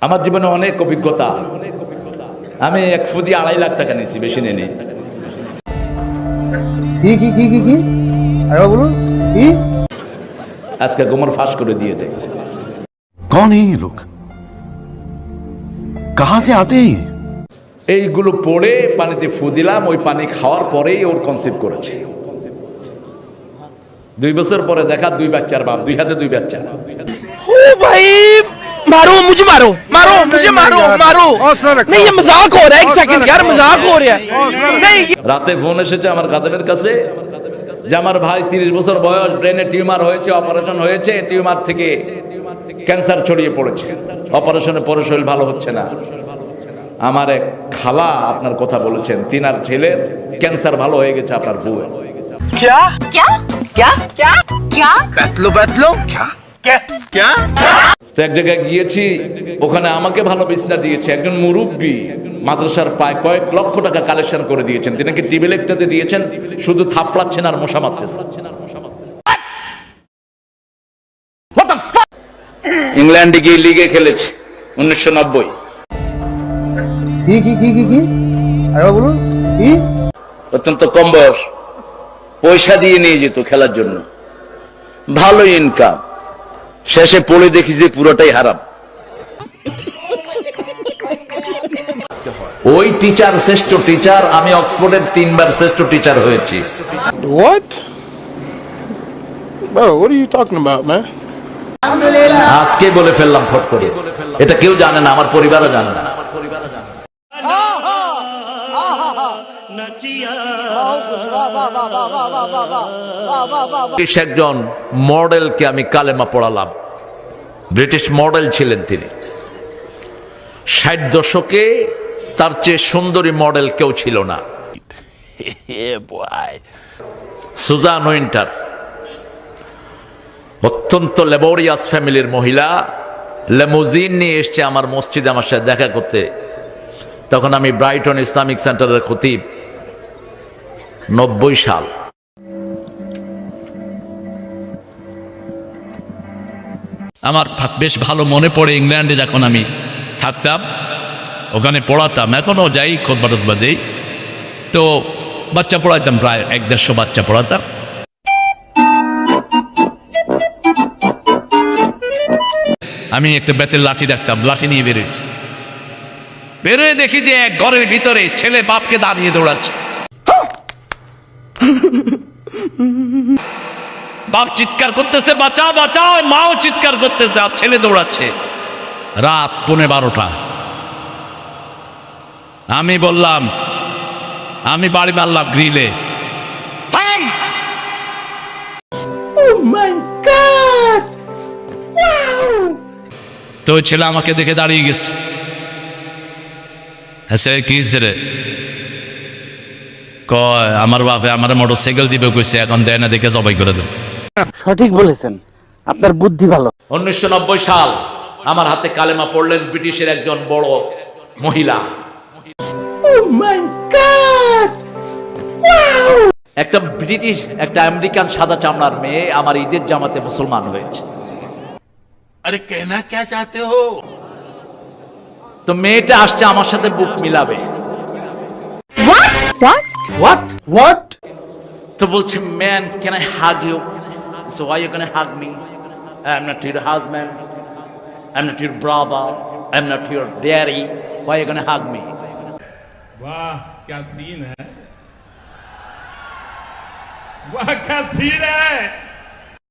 আমার জীবনে অনেক অভিজ্ঞতা। আমি এক ফুদি 2.5 লাখ টাকা নিয়েছি, বেশি নেই। কি আরে বলুন কি? আজকে গোমর ফাঁস করে দিয়ে দেয়। कौन है ये लोग, कहां से आते हैं? এইগুলো পড়ে পানিতে ফু দিলাম, ওই পানি খাওয়ার পরেই ওর কনসেপ্ট করেছে। 2 বছর পরে দেখা 2 বাচ্চার বাপ, 2 হাতে 2 বাচ্চা। ओ भाई मारो मुझे, मारो मारो मुझे, मारो मारो। नहीं ये मजाक हो रहा है, एक सेकंड यार, मजाक हो रहा है। नहीं রাতে ফোন এসেছে আমার খাদেমের কাছে যে আমার ভাই 30 বছর বয়স, ব্রেনে টিউমার হয়েছে, অপারেশন হয়েছে, টিউমার থেকে ক্যান্সার ছড়িয়ে পড়েছে, অপারেশনের পরে শরীর ভালো হচ্ছে না। আমার এক খালা আপনার কথা বলেছেন, তিনার ছেলের ক্যান্সার ভালো হয়ে গেছে আপনার ফুয়ে। क्या क्या क्या क्या क्या बैतलो बैतलो क्या क्या क्या তো এক জায়গায় গিয়েছি, ওখানে আমাকে ভালো বিছনা দিয়েছে একজন মুরব্বী, মাদ্রাসার প্রায় কয়েক লক্ষ টাকা কালেকশন করে দিয়েছেন। তিনি কি টিভি লেকটাতে দিয়েছেন, শুধু থাপড়াচ্ছেন আর মশা মারতেছেন। ইংল্যান্ডে গিয়ে লিগে খেলেছে 1990। কি আরে বলুন কি? অত্যন্ত কম বয়স, পয়সা দিয়ে নিয়ে যেত খেলার জন্য, ভালো ইনকাম। শেষে পড়ে দেখি যে পুরোটাই হারাম। ওই টিচার শ্রেষ্ঠ টিচার, আমি অক্সফোর্ডের 3 বার শ্রেষ্ঠ টিচার হয়েছি। what bro, what are you talking about, man? আজকে বলে ফেললাম ফট করে, এটা কেউ জানে না, আমার পরিবারও জানে না। একজন মডেলকে আমি কালেমা পড়ালাম, ব্রিটিশ মডেল ছিলেন তিনি। 60 দশকে তার চেয়ে সুন্দরী মডেল কেউ ছিল না। সুজান উইন্টার, অত্যন্ত লেবোরিয়াস ফ্যামিলির মহিলা, লেমুজিন নিয়ে এসছে আমার মসজিদে আমার সাথে দেখা করতে। তখন আমি ব্রাইটন ইসলামিক সেন্টারের খতিব, 90 সাল। আমার বেশ ভালো মনে পড়ে, ইংল্যান্ডে যখন আমি থাকতাম, ওখানে পড়াতাম, এখনও যাই, খুতবা টুতবা দেই, তো বাচ্চা পড়াইতাম, প্রায় 150 বাচ্চা পড়াতাম। আমি একটা বেতের লাঠি রাখতাম, লাঠি নিয়ে বেরোচ্ছি, বেরোয় দেখি যে এক ঘরের ভিতরে ছেলে বাপকে দাঁড়িয়ে দৌড়াচ্ছে। বাপ চিৎকার করতেছে, বাঁচাও বাঁচাও, মাও চিৎকার করতেছে, আর ছেলে দৌড়াচ্ছে। রাত 12:15। আমি বললাম, আমি বাড়ি মারলাম গ্রিলে। তো ওই ছেলে আমাকে দেখে দাঁড়িয়ে গেছে। হ্যাঁ কি রে? কয় আমার বাপে আমার মোটরসাইকেল দিবে কইছে, এখন দেয় না, দেখে জবাই করে দেব। সঠিক বলেছেন, আপনার বুদ্ধি ভালো। 1990 সাল আমার হাতে কালেমা পড়লেন ব্রিটিশের একজন বড় মহিলা। একটা ব্রিটিশ, একটা আমেরিকান সাদা চামড়ার মেয়ে আমার ঈদের জামাতে মুসলমান হয়েছে। अरे कहना क्या चाहते हो? তো মেয়েটা আসছে আমার সাথে বুক মিলাবে। হোয়াট? তো বলছে, man can I hug you? So why you gonna hug me? I am not your husband, I am not your brother, I am not your daddy, why you gonna hug me? वाह क्या scene है, वाह क्या scene है।